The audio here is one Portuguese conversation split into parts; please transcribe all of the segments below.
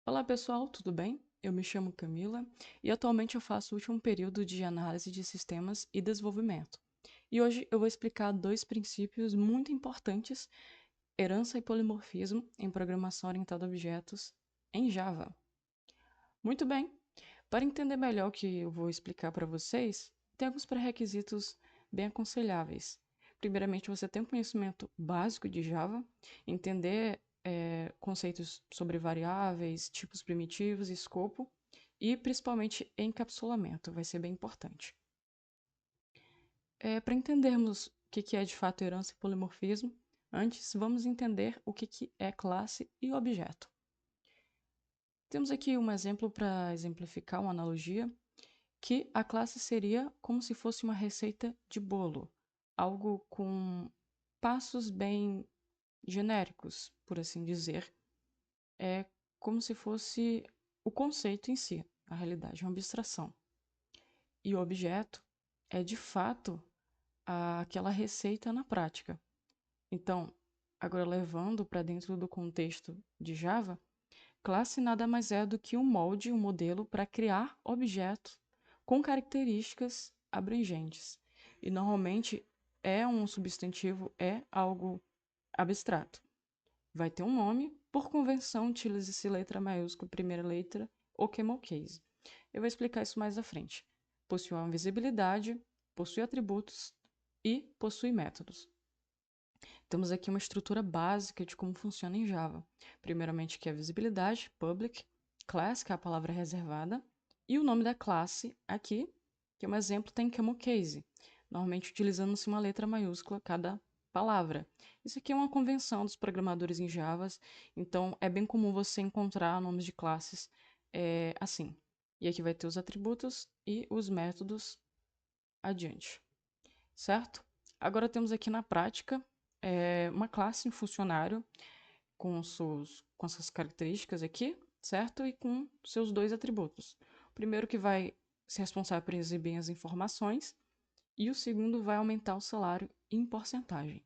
Olá pessoal, tudo bem? Eu me chamo Camila e atualmente eu faço o último período de análise de sistemas e desenvolvimento. E hoje eu vou explicar dois princípios muito importantes: herança e polimorfismo em programação orientada a objetos em Java. Muito bem, para entender melhor o que eu vou explicar para vocês, tem alguns pré-requisitos bem aconselháveis. Primeiramente, você tem um conhecimento básico de Java, entender conceitos sobre variáveis, tipos primitivos, escopo e principalmente encapsulamento, vai ser bem importante. Para entendermos o que é de fato herança e polimorfismo, antes vamos entender o que é classe e objeto. Temos aqui um exemplo para exemplificar uma analogia, que a classe seria como se fosse uma receita de bolo, algo com passos bem genéricos, por assim dizer. É como se fosse o conceito em si, a realidade, uma abstração. E o objeto é de fato aquela receita na prática. Então, agora levando para dentro do contexto de Java, classe nada mais é do que um molde, um modelo para criar objetos com características abrangentes. E normalmente é um substantivo, é algo abstrato. Vai ter um nome, por convenção utiliza-se letra maiúscula, primeira letra, ou camel case. Eu vou explicar isso mais à frente. Possui uma visibilidade, possui atributos e possui métodos. Temos aqui uma estrutura básica de como funciona em Java. Primeiramente, que é a visibilidade, public, class, que é a palavra reservada, e o nome da classe aqui, que é um exemplo, tem camel case, normalmente utilizando-se uma letra maiúscula cada palavra. Isso aqui é uma convenção dos programadores em Java, então é bem comum você encontrar nomes de classes assim. E aqui vai ter os atributos e os métodos adiante, certo? Agora temos aqui na prática uma classe, um funcionário com suas características aqui, certo? E com seus dois atributos. O primeiro que vai ser responsável por exibir as informações e o segundo vai aumentar o salário em porcentagem.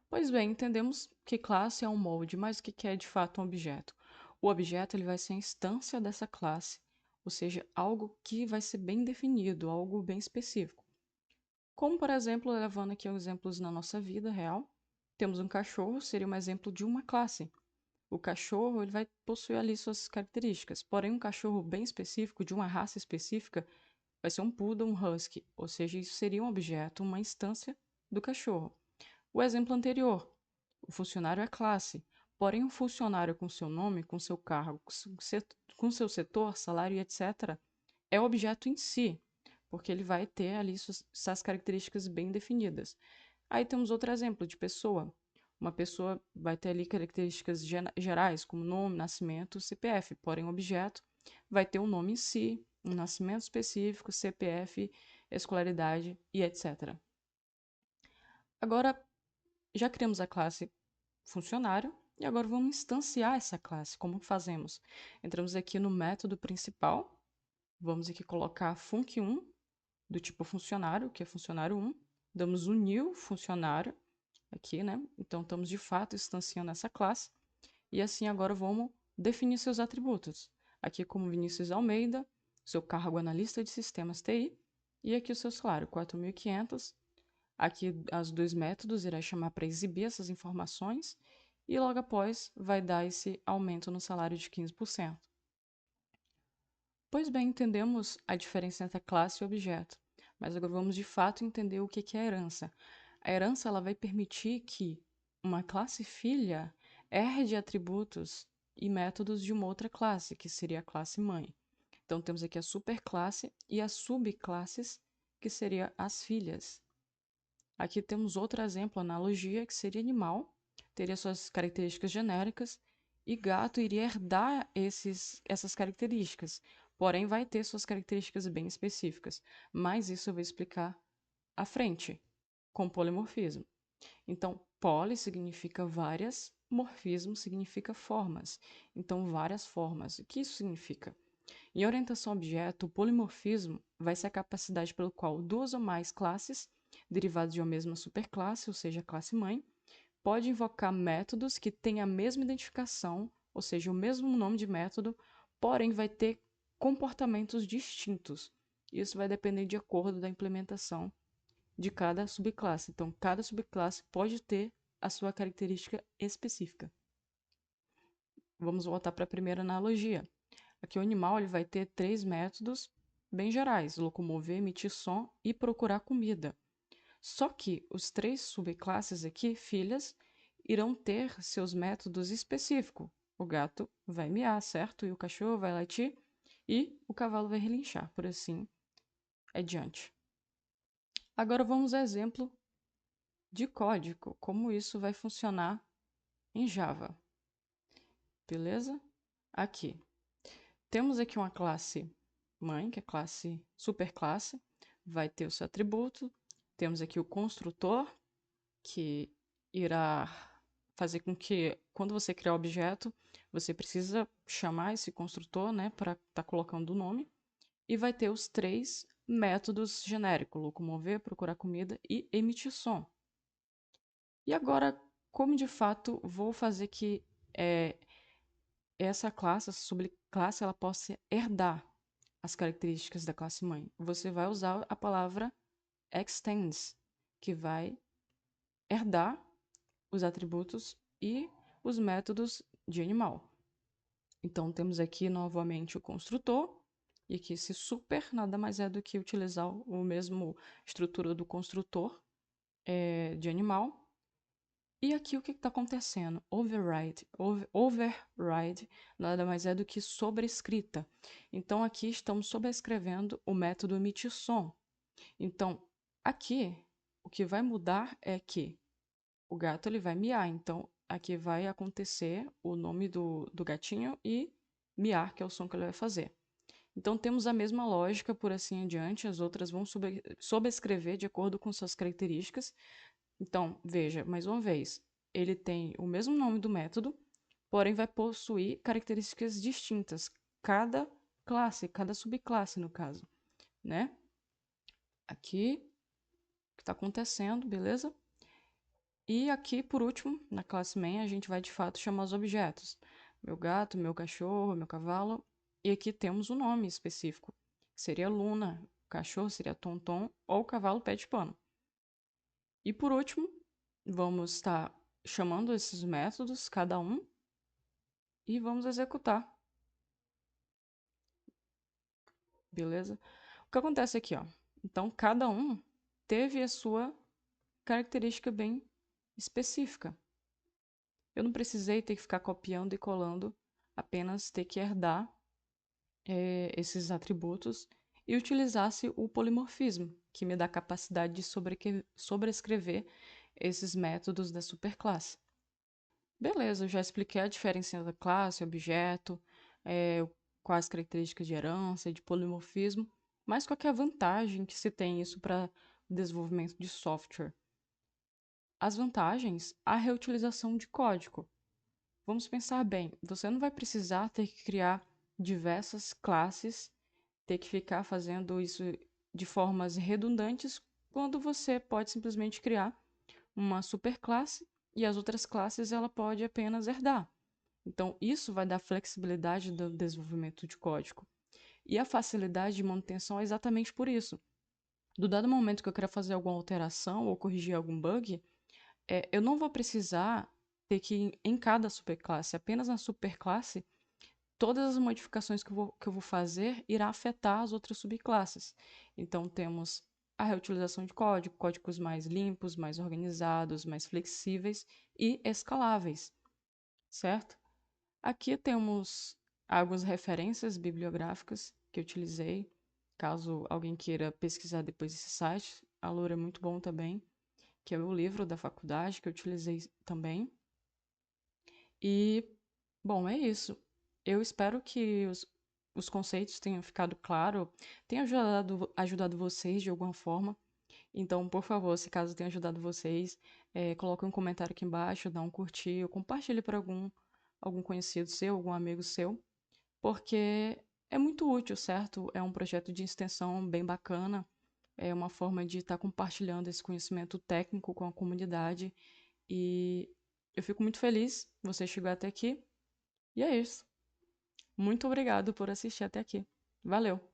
Pois bem, entendemos que classe é um molde, mas o que é de fato um objeto? O objeto ele vai ser a instância dessa classe, ou seja, algo que vai ser bem definido, algo bem específico. Como, por exemplo, levando aqui exemplos na nossa vida real, temos um cachorro, seria um exemplo de uma classe. O cachorro ele vai possuir ali suas características, porém um cachorro bem específico, de uma raça específica, vai ser um poodle, um husky, ou seja, isso seria um objeto, uma instância do cachorro. O exemplo anterior, o funcionário é classe, porém um funcionário com seu nome, com seu cargo, com seu setor, salário e etc., é o objeto em si, porque ele vai ter ali suas características bem definidas. Aí temos outro exemplo de pessoa. Uma pessoa vai ter ali características gerais, como nome, nascimento, CPF, porém o objeto vai ter um nome em si, um nascimento específico, CPF, escolaridade e etc. Agora, já criamos a classe funcionário e agora vamos instanciar essa classe. Como fazemos? Entramos aqui no método principal, vamos aqui colocar func1 do tipo funcionário, que é funcionário 1, damos um new funcionário aqui, né? Então estamos de fato instanciando essa classe e assim agora vamos definir seus atributos. Aqui como Vinícius Almeida, seu cargo analista de sistemas TI e aqui o seu salário, 4.500. Aqui os dois métodos irá chamar para exibir essas informações e logo após vai dar esse aumento no salário de 15%. Pois bem, entendemos a diferença entre a classe e o objeto, mas agora vamos de fato entender o que é a herança. A herança ela vai permitir que uma classe filha herde atributos e métodos de uma outra classe, que seria a classe mãe. Então temos aqui a superclasse e as subclasses, que seriam as filhas. Aqui temos outro exemplo, analogia, que seria animal, teria suas características genéricas, e gato iria herdar essas características, porém vai ter suas características bem específicas. Mas isso eu vou explicar à frente, com polimorfismo. Então, poli significa várias, morfismo significa formas. Então, várias formas. O que isso significa? Em orientação a objeto, o polimorfismo vai ser a capacidade pelo qual duas ou mais classes, derivadas de uma mesma superclasse, ou seja, a classe mãe, pode invocar métodos que têm a mesma identificação ou seja, o mesmo nome de método, porém vai ter comportamentos distintos. Isso vai depender de acordo da implementação de cada subclasse. Então, cada subclasse pode ter a sua característica específica. Vamos voltar para a primeira analogia. Aqui o animal ele vai ter 3 métodos bem gerais: locomover, emitir som e procurar comida. Só que os 3 subclasses aqui, filhas, irão ter seus métodos específicos. O gato vai miar, certo? E o cachorro vai latir e o cavalo vai relinchar, por assim adiante. Agora vamos ao exemplo de código, como isso vai funcionar em Java. Beleza? Aqui. Temos aqui uma classe mãe, que é a classe superclasse, vai ter o seu atributo. Temos aqui o construtor, que irá fazer com que, quando você criar o objeto, você precisa chamar esse construtor, né, para estar colocando o nome. E vai ter os 3 métodos genéricos: locomover, procurar comida e emitir som. E agora, como de fato vou fazer que essa classe, essa subclasse, ela possa herdar as características da classe mãe? Você vai usar a palavra extends, que vai herdar os atributos e os métodos de animal. Então, temos aqui novamente o construtor, e aqui esse super nada mais é do que utilizar o mesmo estrutura do construtor de animal. E aqui o que está acontecendo? Override nada mais é do que sobrescrita. Então, aqui estamos sobrescrevendo o método emitir som. Então, aqui, o que vai mudar é que o gato ele vai miar. Então, aqui vai acontecer o nome do gatinho e miar, que é o som que ele vai fazer. Então, temos a mesma lógica por assim adiante. As outras vão sobrescrever de acordo com suas características. Então, veja, mais uma vez, ele tem o mesmo nome do método, porém vai possuir características distintas. Cada classe, cada subclasse, no caso, né? Aqui, o que está acontecendo, beleza? E aqui, por último, na classe main, a gente vai de fato chamar os objetos. Meu gato, meu cachorro, meu cavalo. E aqui temos um nome específico. Seria Luna, o cachorro seria Tonton ou o cavalo pé de pano. E por último, vamos estar chamando esses métodos, cada um, e vamos executar. Beleza? O que acontece aqui, ó? Então, cada um teve a sua característica bem específica. Eu não precisei ter que ficar copiando e colando, apenas ter que herdar esses atributos e utilizasse o polimorfismo, que me dá a capacidade de sobrescrever esses métodos da superclasse. Beleza, eu já expliquei a diferença da classe, objeto, quais características de herança e de polimorfismo, mas qual que é a vantagem que se tem isso para o desenvolvimento de software? As vantagens, a reutilização de código. Vamos pensar bem, você não vai precisar ter que criar diversas classes, ter que ficar fazendo isso de formas redundantes, quando você pode simplesmente criar uma superclasse e as outras classes ela pode apenas herdar. Então, isso vai dar flexibilidade do desenvolvimento de código. E a facilidade de manutenção é exatamente por isso. Do dado momento que eu quero fazer alguma alteração ou corrigir algum bug, eu não vou precisar ter que ir em cada superclasse, apenas na superclasse, todas as modificações que eu vou fazer irá afetar as outras subclasses. Então, temos a reutilização de código, códigos mais limpos, mais organizados, mais flexíveis e escaláveis, certo? Aqui temos algumas referências bibliográficas que eu utilizei, caso alguém queira pesquisar depois desse site. A Loura é muito bom também, que é o livro da faculdade que eu utilizei também. E, bom, é isso. Eu espero que os conceitos tenham ficado claro, tenham ajudado vocês de alguma forma. Então, por favor, se caso tenha ajudado vocês, coloque um comentário aqui embaixo, dá um curtir, ou compartilhe para algum conhecido seu, algum amigo seu, porque é muito útil, certo? É um projeto de extensão bem bacana, é uma forma de estar compartilhando esse conhecimento técnico com a comunidade e eu fico muito feliz que você chegou até aqui E é isso. Muito obrigado por assistir até aqui. Valeu!